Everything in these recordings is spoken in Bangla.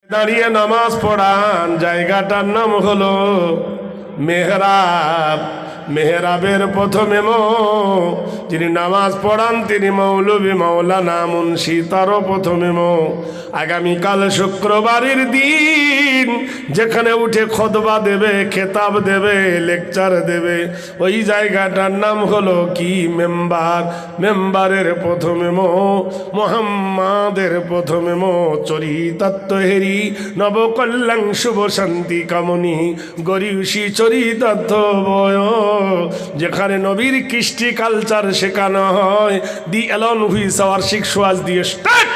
দাঁড়িয়ে নামাজ পড়ান, জায়গাটার নাম হলো মেহরাব। মেহরাবের প্রথমে যিনি নামাজ পড়ান তিনি মৌলভী মাওলানা মুন্সি, তারও প্রথমে আগামীকাল শুক্রবারের দিন যেখানে উঠে খুতবা দেবে, খেতাব দেবে, লেকচার দেবে, ওই জায়গাটার নাম হলো কি? মেম্বার। মেম্বারের প্রথমে মোহাম্মদের প্রথমে চরিতার্থ হেরি নবকল্যাণ শুভ শান্তি কামনী গরিউষি চরিতার্থ বয়, যেখানে নবীর কৃষ্টি কালচার শেখানো হয়। দি অ্যালন হুইস আওয়ার 6 ওয়াজ দিয়ে স্টার্ট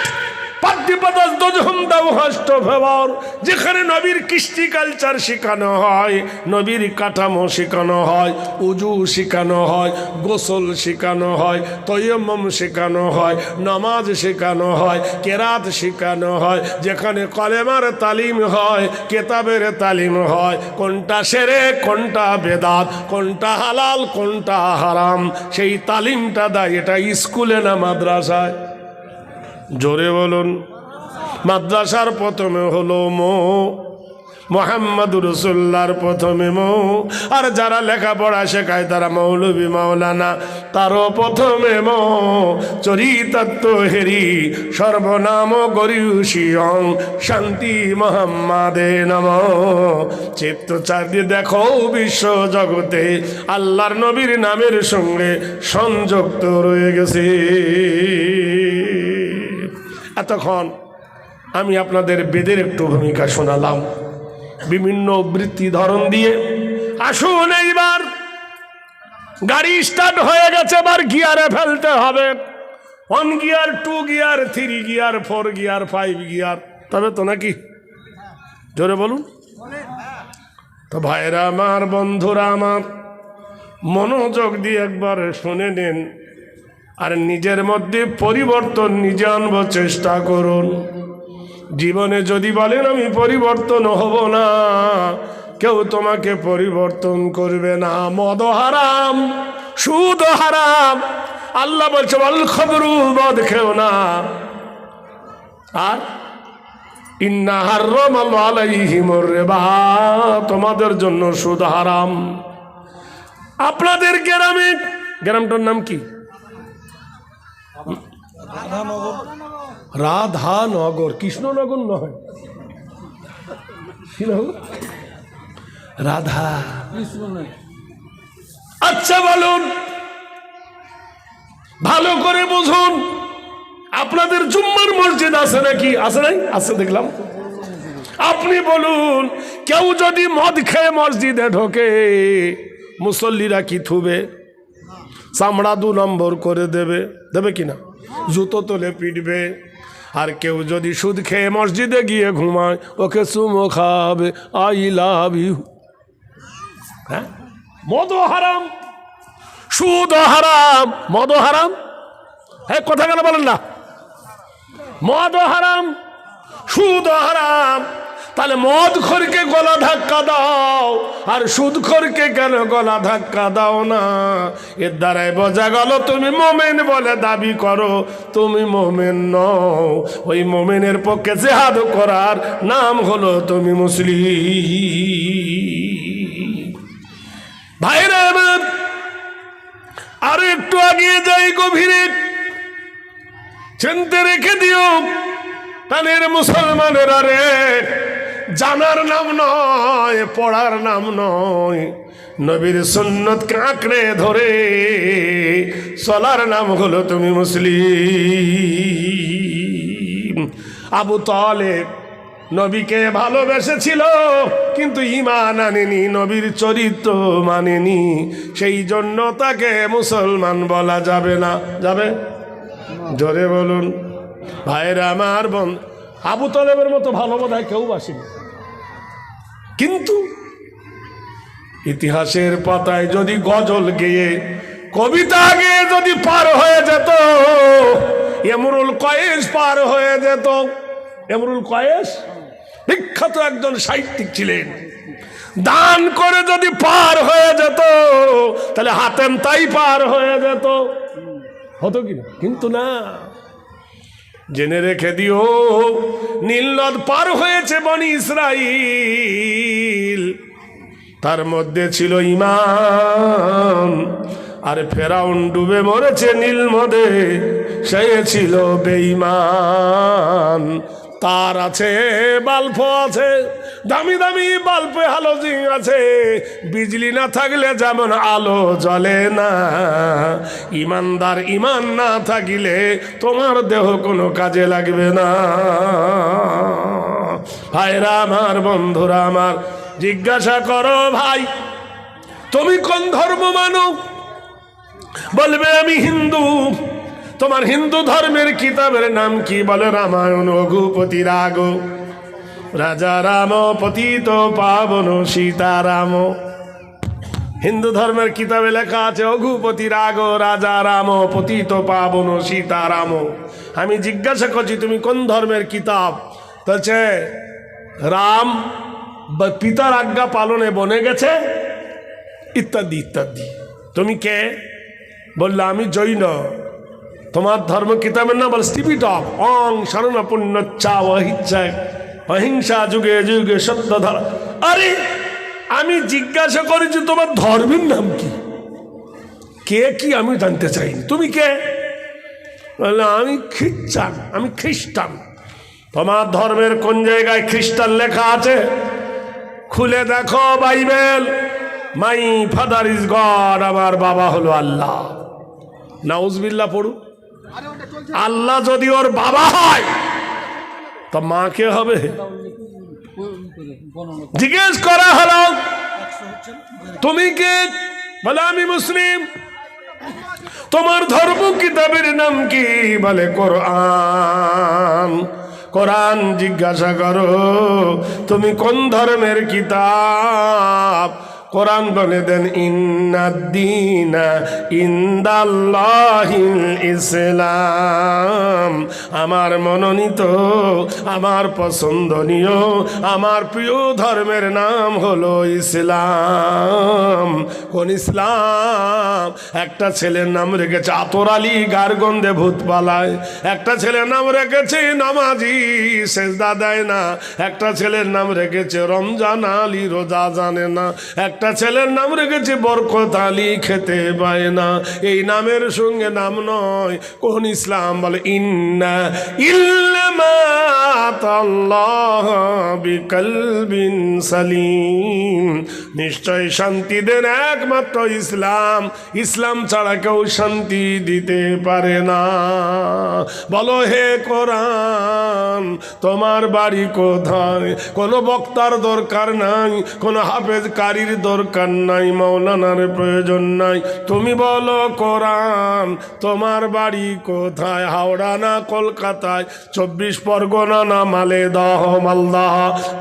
যেখানে নবীর কৃষ্টি কালচার শেখানো হয়, নবীর কাঠামো শেখানো হয়, উজু শেখানো হয়, গোসল শেখানো হয়, তৈয়ম্মম শেখানো হয়, নামাজ শেখানো হয়, কেরাত শেখানো হয়, যেখানে কলেমার তালিম হয়, কেতাবের তালিম হয়, কোনটা শিরক কোনটা বেদাত, কোনটা হালাল কোনটা হারাম, সেই তালিমটা দেয়। এটা স্কুলে না মাদ্রাসায়? জোরে বলুন। মাদ্রাসার প্রথমে হলো মুহাম্মদুর রাসূলুল্লাহর প্রথমে আর যারা লেখাপড়া শেখায় তারা মৌলভী মাওলানা, তারও প্রথমে চরিতার্থ হেরি সর্বনাম গরিউষি অং শান্তি মোহাম্মদে নম। চিত্ত চাঁদিয়ে দেখো বিশ্ব জগতে আল্লাহর নবীর নামের সঙ্গে সংযুক্ত রয়ে গেছে। এতক্ষণ আমি আপনাদের বেদের একটু ভূমিকা শোনালাম বিভিন্ন বৃত্তি ধরন দিয়ে। আসুন এইবার গাড়ি স্টার্ট হয়ে গেছে, এবার গিয়ারে ফেলতে হবে। 1 gear, 2 gear, 3 gear, 4 gear, 5 gear, তবে তো নাকি? জোরে বলুন তো ভাইরা আমার, বন্ধুরা আমার, মনোযোগ দিয়ে একবার শুনে নেন আর নিজের মধ্যে পরিবর্তন নিজে আনবার চেষ্টা করুন। জীবনে যদি বলেন আমি পরিবর্তন হব না, কেউ তোমাকে পরিবর্তন করবে না। মদ হারাম, সুদ হারাম, আল্লাহ বলছে আল খবরু, মদ খেও না। আর ইন্না হাররামাল্লাহু আলাইহিমুর রিবা, তোমাদের জন্য সুদ হারাম। আপনাদের গ্রামে, গ্রামটার নাম কি? রাধানগর, কৃষ্ণনগর নয়, কি নগর? রাধা। আচ্ছা বলুন, ভালো করে বুঝুন, আপনাদের জুম্মার মসজিদ আছে নাকি? আছে নাই? আছে দেখলাম। আপনি বলুন, কেউ যদি মদ খেয়ে মসজিদে ঢোকে, মুসল্লিরা কি থুবে? চামড়া 2 নম্বর করে দেবে, দেবে কিনা? জুতো তোলে পিটবে। আর কেউ যদি সুদ খেয়ে মসজিদে গিয়ে ঘুমায়, ওকে চুমো খাবে, আই লাভ ইউ। হ্যাঁ, মদ হারাম, সুদ হারাম, মদ হারাম। হ্যাঁ, কথা কেন বলেন না? মদ হারাম, সুদ হারাম। তাহলে মদ খোরকে গলা ধাক্কা দাও, আর সুদ খোরকে কেন গলা ধাক্কা দাও না? এর দ্বারাই বোঝা গেল তুমি মোমেন বলে দাবি করো, তুমি মোমেন নও। ওই মোমেনের পক্ষে জিহাদ করার নাম হলো তুমি মুসলিম। ভাইরা আমার, আর একটু আগিয়ে যাই গভীরে, চিনতে রেখে দিও তাদের মুসলমানেরা রে, জানার নাম নয়, পড়ার নাম নয়, নবীর সুন্নতকে আঁকড়ে ধরে চলার নাম হলো তুমি মুসলিম। আবু তালেব নবীকে ভালোবেসেছিল, কিন্তু ঈমান আনেনি, নবীর চরিত্র মানেনি, সেই জন্য তাকে মুসলমান বলা যাবে না। যাবে? জোরে বলুন। ভাইরা আমার, আবু তালেবের মতো ভালো বোধ হয় কেউ বাসেনি, কিন্তু ইতিহাসের পাতায় যদি গজল গেয়ে, কবিতা গেয়ে যদি পার হয়ে যেত, ইমরুল কয়েস পার হয়ে যেত। ইমরুল কয়েস বিখ্যাত একজন সাহিত্যিক ছিলেন। দান করে যদি পার হয়ে যেত, তাহলে হাতেম তাই পার হয়ে যেত, হতো কিনা? কিন্তু না, জেনে রেখে দিও, নীল নদ পার হয়েছে বনি ইসরাইল, তার মধ্যে ছিল ঈমান। আর ফেরাউন ডুবে মরেছে নীল নদে, সে ছিল বেঈমান। তার আছে, বাল্ব আছে, দামি দামি বাল্বে হালোজিন আছে। বিজলি না থাকলে যেমন আলো জ্বলে না, ইমানদার ইমান না থাকিলে তোমার দেহ কোনো কাজে লাগবে না। ভাইরা আমার, বন্ধুরা আমার, জিজ্ঞাসা করো ভাই তুমি কোন ধর্ম মানো? বলবে আমি হিন্দু। তোমার হিন্দু ধর্মের কিতাবের নাম কি? বলে রামায়ণ। রঘুপতি রাগ, রাজা রাম, পতিত পাবন সীতারাম। হিন্দু ধর্মের কিতাবে লেখা আছে রঘুপতি রাগ, রাজা রাম, পতিত পাবন সীতারাম। আমি জিজ্ঞাসা করছি তুমি কোন ধর্মের কিতাব? বলছে রাম পিতার আজ্ঞা পালনে বনে গেছে, ইত্যাদি ইত্যাদি। তুমি কে? বললে আমি জৈন। তোমার ধর্ম কিতাবের নাম বলে স্টিপিট অফ অং শরণ পুণ্যচ্ছা অহিচ্ছা অহিংসা যুগে যুগে সত্য ধর্ম। আরে আমি জিজ্ঞাসা করেছি তোমার ধর্মের নাম কি? কে কি আমি জানতে চাইনি। তুমি কে? বললে আমি খ্রিস্টান। আমি খ্রিস্টান। তোমার ধর্মের কোন জায়গায় খ্রিস্টান লেখা আছে? খুলে দেখো Bible. My father is god, আমার বাবা হলো আল্লাহ। নাউজুবিল্লাহ পড়ু। আল্লাহ যদি ওর বাবা হয় তা মা কে হবে? জিজ্ঞেস করা হলো তুমি কে? বলে আমি মুসলিম। তোমার ধর্ম কিতাবের নাম কি? বলে কোরআন। কোরআন জিজ্ঞাসা করো তুমি কোন ধর্মের কিতাব? কোরআন বলে দেন ইন্নাদ্দীনা ইনদাল্লাহিল ইসলাম। আমার মনোনীত, আমার পছন্দনীয়, আমার প্রিয় ধর্মের নাম হলো ইসলাম। কোন ইসলাম? একটা ছেলের নাম রেখেছে আতর আলী, গার গন্ধে ভূত পালায়। একটা ছেলের নাম রেখেছে নামাজি, সেজদা দেয় না। একটা ছেলের নাম রেখেছে রমজান আলী, রোজা জানে না। একটা ছেলের নাম রেখেছে বরকত আলী, খেতে পায় না। এই নামের সঙ্গে নাম নয়। কোন ইসলাম? বলে ইন্না ইল্লামা আতাল্লাহ বিকলবিন সালিম। নিশ্চয় শান্তি দেন একমাত্র ইসলাম। ইসলাম ছাড়া কেউ শান্তি দিতে পারে না। বলো হে কোরআন তোমার বাড়ি কোথায়? কোনো বক্তার দরকার নাই, কোনো হাফেজ কারির দরকার নাই, মৌলানার প্রয়োজন নাই। তুমি বলো কোরআন তোমার বাড়ি কোথায়? হাওড়া না কলকাতায়, 24 পরগনা না মালেদহ মালদাহ?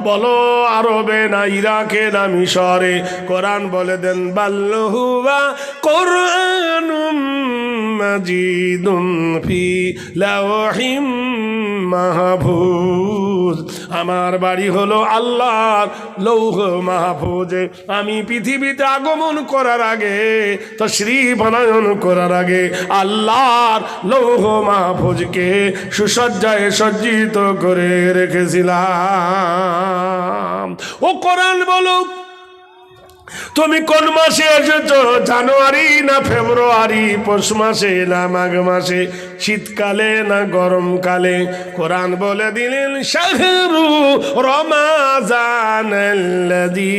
বলো আরবে না ইরাকে না মিশরে? কোরআন বলে দেন বাল্লুহুয়া কোরআনুম মাজিদুম ফি লাওহিম মাহফুজ। আমার বাড়ি হলো আল্লাহর লৌহ মাহফুজে। আমি পৃথিবীতে আগমন করার আগে, তশরীফ আনয়ন করার আগে আল্লাহর লৌহ মাহফুজকে সুসজ্জায় সজ্জিত করে রেখেছিলাম। ও কোরআন বলো তুমি কোন মাসে এসেছো? জানুয়ারি না ফেব্রুয়ারি, পৌষ মাসে না মাঘ মাসে, শীতকালে না গরমকালে? কোরআন বলে দিলেন শাহরু রমাজানাল্লাযী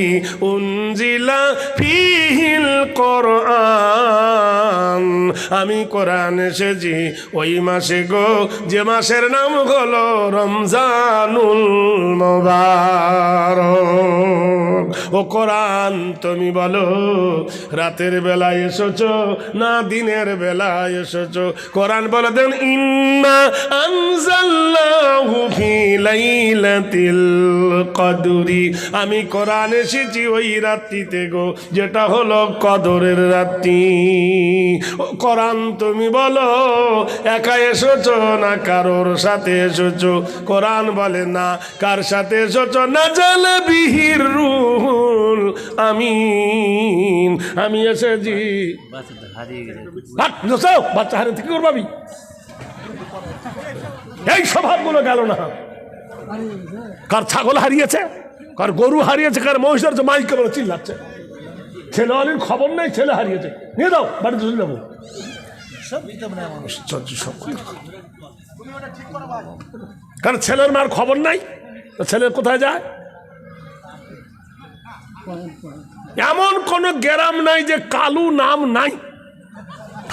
উনজিলা ফীহিল কোরআন। আমি কোরআন এসেছি ওই মাসে গো, যে মাসের নাম হলো রমজানুল মুবারক। ও কোরআন তুমি বলো রাতের বেলায় এসেছো না দিনের বেলায় এসেছো? কোরআন বলে দেন ইন্না আনজালনাহু ফি লাইলাতিল কদরি। আমি কোরআন এসেছি ওই রাত্রিতে গো, যেটা হলো কদরের রাত্রি। ও কোরআন তুমি বলো একা এসেছো না কারোর সাথে এসেছো? কোরআন বলে না, কার সাথে এসেছো? নাজাল বিহির রূহুল আমিন। আমি এসেছি। বাচ্চা হারিয়ে কি করবাবি? এই স্বভাবগুলো গেল না। কার ছাগল হারিয়েছে, কার গরু হারিয়েছে, কার মহিষ হারিয়েছে, মাইকে বলে চিল্লাচ্ছে। ছেলে আলির খবর নেই, ছেলে হারিয়েছে, নিয়ে দাও বাড়িতে চলে যাবো। কারণ ছেলের মার খবর নাই, ছেলে কোথায় যায়? এমন কোন গ্রাম নাই যে কালু নাম নাই,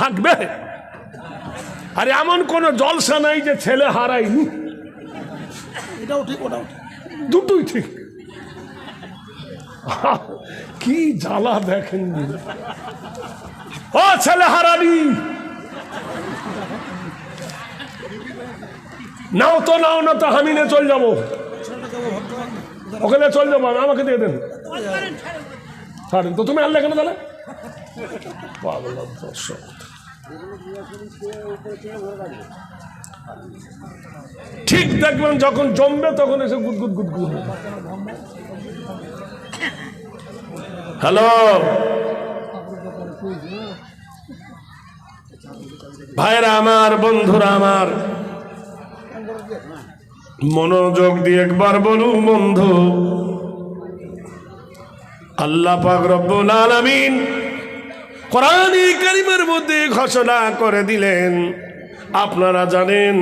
থাকবে। আর এমন কোন জলসা নাই যে ছেলে হারায়নি। এটাও ঠিক, ওটাও ঠিক, দুটোই ঠিক। কি জ্বালা দেখেন, ও ছেলে হারানি, নাও তো নাও না তো আমি নিয়ে চল যাবো, ওখানে চল যাবো, আমাকে দিয়ে দেন। ছাড়েন তো, তুমি আনলে কেন তাহলে? ঠিক দেখবেন যখন জমবে তখন এসে গুদগুদ গুদগুদ। হ্যালো ভাইরা আমার, বন্ধুরা আমার, মনোযোগ দিয়ে একবার বলুন বন্ধু, আল্লাহ পাক রব্বুল আলামিন কোরআনে কারিমের মধ্যে ঘোষণা করে দিলেন। আপনারা জানেন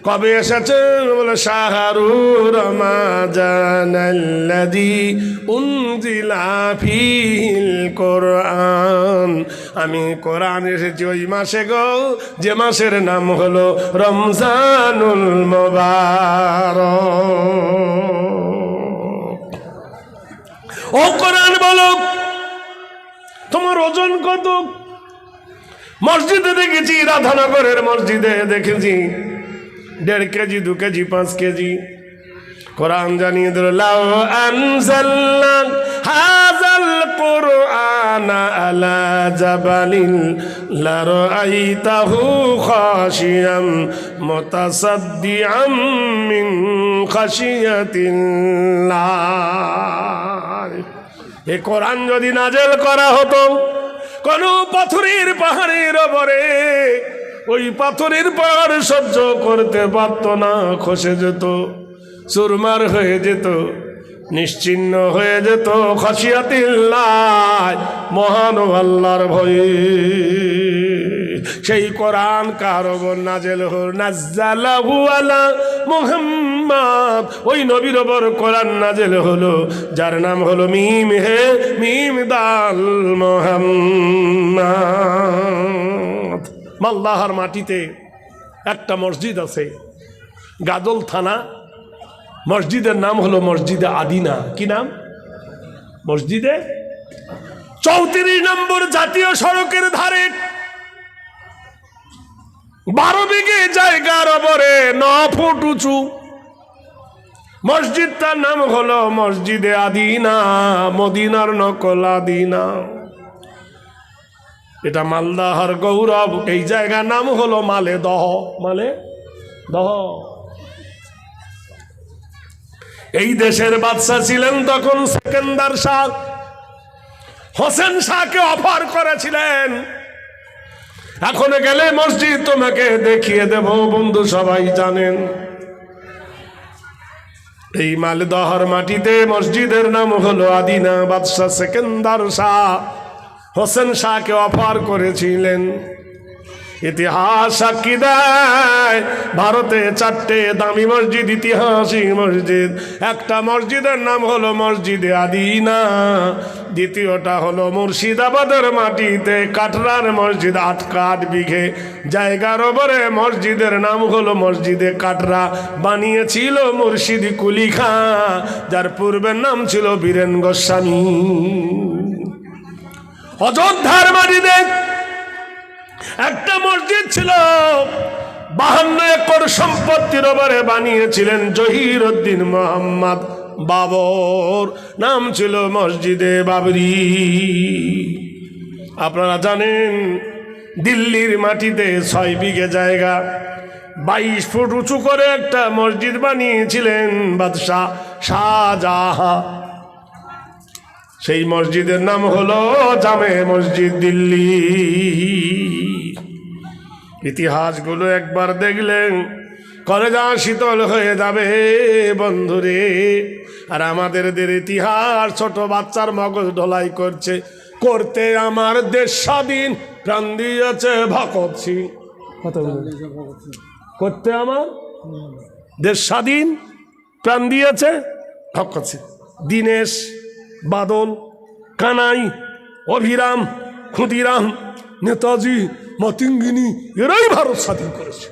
কবে এসেছেন? বলে শাহরু রমাজানাল্লাযী উনজিলা ফীহিল কোরআন। আমি কোরআন এসেছি ওই মাসে গো, যে মাসের নাম হলো রমজানুল মুবারক। ও কোরআন বলো, তোমার ওজন কত? মসজিদে দেখেছি, রাধানগরের মসজিদে দেখেছি 1.5 কেজি, 2 কেজি, 5 কেজি। কোরআন জানিয়ে দিল, লাউ আনজালনা হাযাল কুরআনা আলা জাবালিন লারাআইতাহু খাশিয়াম মুতাসাদ্দিআম মিন খাশিয়াতিল্লাহ। এই কোরআন যদি নাজেল করা হতো কোন পাথরের পাহাড়ের উপরে, ওই পাথরের পাহাড় সহ্য করতে পারত না, খসে যেত, চুরমার হয়ে যেত, নিশ্চিহ্ন হয়ে যেত। খাশিয়াতিল্লাহ, মহান আল্লাহর ভয়ে। সেই কোরআন কার ওপর নাজেল হল? নাজ্জালাহু আলা মুহাম্মদ, ওই নবীর ওপর কোরআন নাজেল হলো, যার নাম হলো মিম হে মিম দাল মুহাম্মদ। মালদাহার মাটিতে একটা মসজিদ আছে, গাজল থানা। মসজিদের নাম হলো মসজিদে আদিনা। কি নাম? মসজিদে 34 নম্বর জাতীয় সড়কের ধারে 12 বিঘে জায়গার ওপরে 9 ফুট উঁচু মসজিদটার নাম হলো মসজিদে আদিনা, মদিনার নকল আদিনা। এটা মালদাহার গৌরব। এই জায়গার নাম হলো মালেদহ। মালেদহ। এই দেশের বাদশা ছিলেন তখন সেকেন্দার শাহ। হোসেন শাহকে অফার করেছিলেন, এখন গেলে মসজিদ তোমাকে দেখিয়ে দেব। বন্ধু সবাই জানেন এই মালদহর মাটিতে মসজিদের নাম হলো আদিনা। বাদশা সেকেন্দার শাহ হোসেন শাহকে অফার করেছিলেন। ইতিহাস সাক্ষী দেয়, ভারতে 4টে দামি মসজিদ, ইতিহাসিক মসজিদ। একটা মসজিদের নাম হলো মসজিদে আদিনা, দ্বিতীয়টা হলো মুর্শিদাবাদের মাটিতে কাটরার মসজিদ। 8 বিঘে জায়গার ওপরে মসজিদের নাম হলো মসজিদে কাটরা। বানিয়েছিল মুর্শিদ কুলি খাঁ, যার পূর্বের নাম ছিল বীরেন গোস্বামী। অযোধ্যার মাটিতে একটা মসজিদ ছিল, 52 একর সম্পত্তির ওপরে বানিয়েছিলেন জহিরউদ্দিন মোহাম্মদ বাবর। নাম ছিল মসজিদে বাবরি। আপনারা জানেন দিল্লির মাটিতে 6 বিঘে জায়গা 22 ফুট উঁচু করে একটা মসজিদ বানিয়েছিলেন বাদশাহ শাহজাহান। সেই মসজিদের নাম হলো জামে মসজিদ দিল্লি। ইতিহাসগুলো একবার দেখলেন কলেজা শীতল হয়ে যাবে বন্ধুরে। আর আমাদের ইতিহাস ছোট বাচ্চার মগজ ঢোলাই করতে আমার দেশ স্বাধীন প্রাণ দিয়েছে ভগৎ সিং। করতে আমার দেশ স্বাধীন প্রাণ দিয়েছে ভগৎ সিং। দীনেশ, বাদল, কানাই, অভিরাম, ক্ষুদিরাম, নেতাজি, মাতঙ্গিনী এরাই ভারত স্বাধীন করেছে।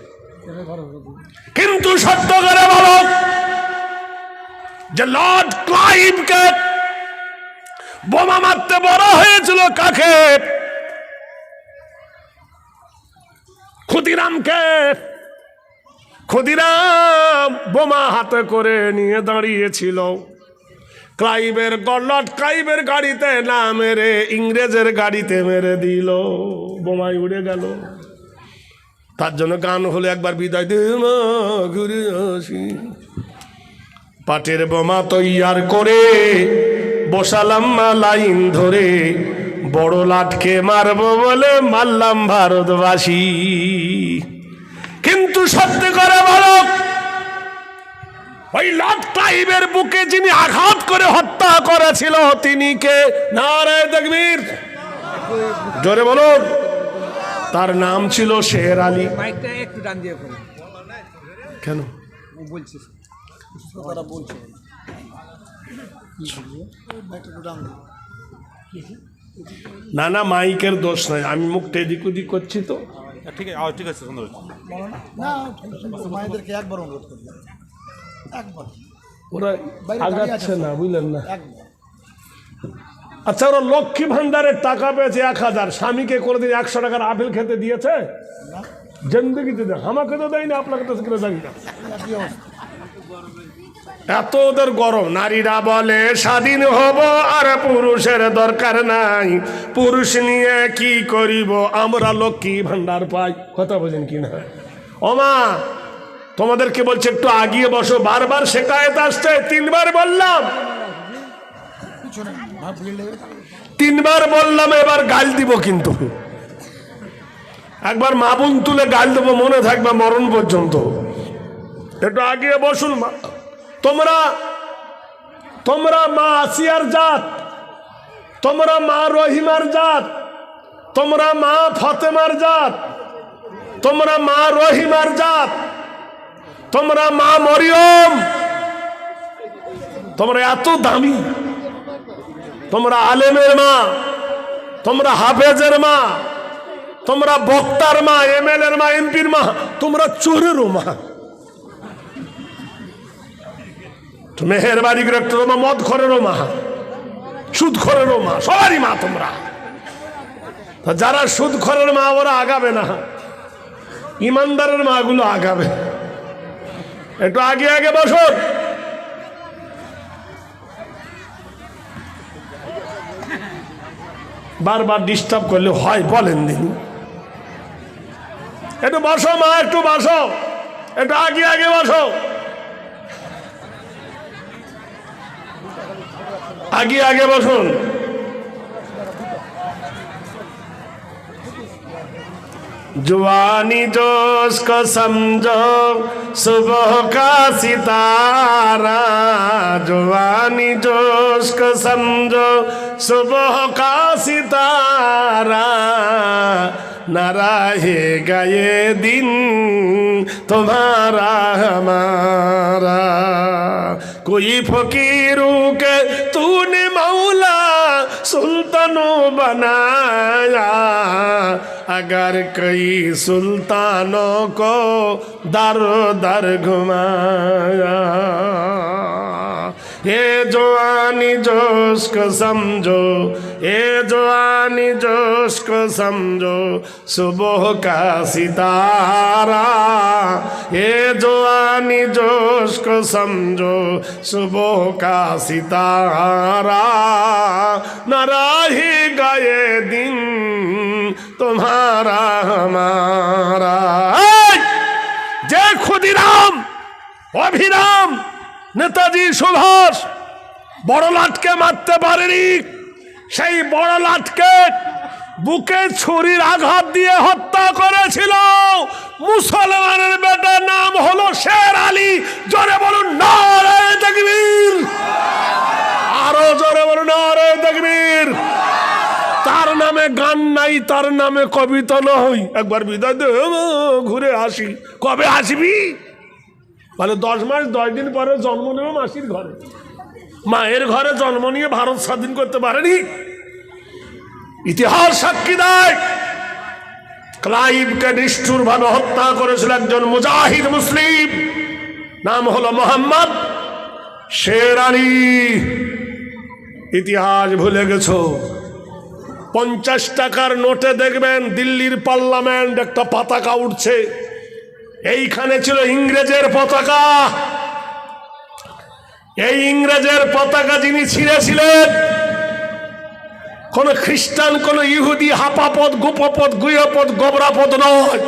কিন্তু সত্য করে বলো যে লর্ড ক্লাইভকে বোমা মারতে বড় হয়েছিল কাকে? ক্ষুদিরামকে। ক্ষুদিরাম বোমা হাতে করে নিয়ে দাঁড়িয়েছিল। লর্ড ক্লাইভের গাড়িতে না মেরে ইংরেজের গাড়িতে মেরে দিল, বোমায় উড়ে গেল। তার জন্য গান হলো একবার বিদায় দে মা ঘুরে আসি। পাটের বোমা তৈয়ার করে বসালাম লাইন ধরে, বড় লাটকে মারবো বলে মারলাম ভারতবাসী। কিন্তু সত্যি করে বলো ওই লর্ড ক্লাইভের বুকে যিনি আঘাত করে হত্যা করেছিল তিনি কে? নারায়ে তাকবীর, জোরে বলুন। তার নাম ছিল শের আলী। কেন না না মাইকের দোষ নাই, আমি মুখটা এদিক ওদিক করছি তো। ঠিক আছে সুন্দর মায়েদেরকে একবার অনুরোধ করবো, একবার ওরা আগাচ্ছে না, বুঝলেন না? আচ্ছা, ওরা লক্ষ্মী ভান্ডারের টাকা পেয়েছে 1000, স্বামীকে কোনোদিন 100 টাকার আপেল খেতে দিয়েছে? জিন্দগিতে আমাকে তো দেয় না, আপনাকে তো জানি না। এত ওদের গরম। নারীরা বলে স্বাধীন হব আর পুরুষের দরকার নাই, পুরুষ নিয়ে কি করিব, আমরা লক্ষ্মী ভান্ডার পাই। কথা বোঝেন কি না? ওমা তোমাদেরকে বলছে একটু আগিয়ে বসো, বারবার শেকায়েত আসছে। 3বার বললাম, 3বার বললাম, এবার গাল দিব। কিন্তু একবার মাবুন তুলে গাল দেবো, মনে থাকবে মরণ পর্যন্ত। একটু আগিয়ে বসুন। তোমরা মা আসিয়ার জাত, তোমরা মা রহিমার জাত, তোমরা মা ফাতেমার জাত, তোমরা মা রহিমার জাত, তোমরা মা মরিয়ম, তোমরা এত দামি। তোমরা আলেমের মা, তোমরা হাফেজের মা, তোমরা বক্তার মা, এমএলএর মা, এমপির মা, তোমরা চোরেরও মা। মেহেরবানি করে একটু তোমার মদ খরেরও মা, সুদ খরেরও মা, সবারই মা তোমরা। যারা সুদ খরের মা ওরা আগাবে না, ইমানদারের মা গুলো আগাবে। একটু আগে আগে বসো। বারবার ডিস্টার্ব করলে হয় বলেন দিন? একটু বসো মা, একটু বসো, একটু আগে আগে বসো, আগে আগে বসুন। जवानी जोश को समझो सुबह का सितारा, जवानी जोश को समझो सुबह का सितारा, न रहेगा ये दिन तुम्हारा हमारा। कोई फकीरों के तूने मौला सुल्तानों बनाया, अगर कई सुल्तानों को दर दर घुमाया। ये जवानी जोश को समझो, ये जवानी जोश को समझो सुबह का सितारा, ये जवानी जोश को समझो सुबह का सितारा, न रहेगा ये दिन तुम्हारा हमारा। जय ক্ষুদিরাম, অভিরাম, নেতাজি সুভাষ বড় লাটকে মারতে পারেনি। সেই বড় লাটকে বুকে ছুরির আঘাত দিয়ে হত্যা করেছিল মুসলমানের বেটার নাম হলো শের আলী। জোরে বলুন নারে তাকবীর, আরো জোরে বলুন নারে তাকবীর। তার নামে গান নাই, তার নামে কবিতা নয়। একবার বিদায় দে, ঘুরে আসি। কবে আসবি? মানে 10 মাস 10 দিন পরে জন্ম নেবে মাসির ঘরে। মায়ের ঘরে জন্ম নিয়ে ভারত স্বাধীন করতে পারেনি। ইতিহাস সাক্ষী দেয় ক্লাইভকে নিষ্ঠুরভাবে হত্যা করেছিল একজন মুজাহিদ মুসলিম, নাম হলো মোহাম্মদ শের আলী। ইতিহাস ভুলে গেছো। 50 টাকার নোটে দেখবেন দিল্লির পার্লামেন্ট একটা পতাকা উঠছে, এইখানে ছিল ইংরেজের পতাকা। এই ইংরেজের পতাকা যিনি ছিঁড়েছিলেন কোন খ্রিস্টান, কোন ইহুদি, হাপাপদ, গোপপদ, গুহপদ, গোবরাপদ নয়।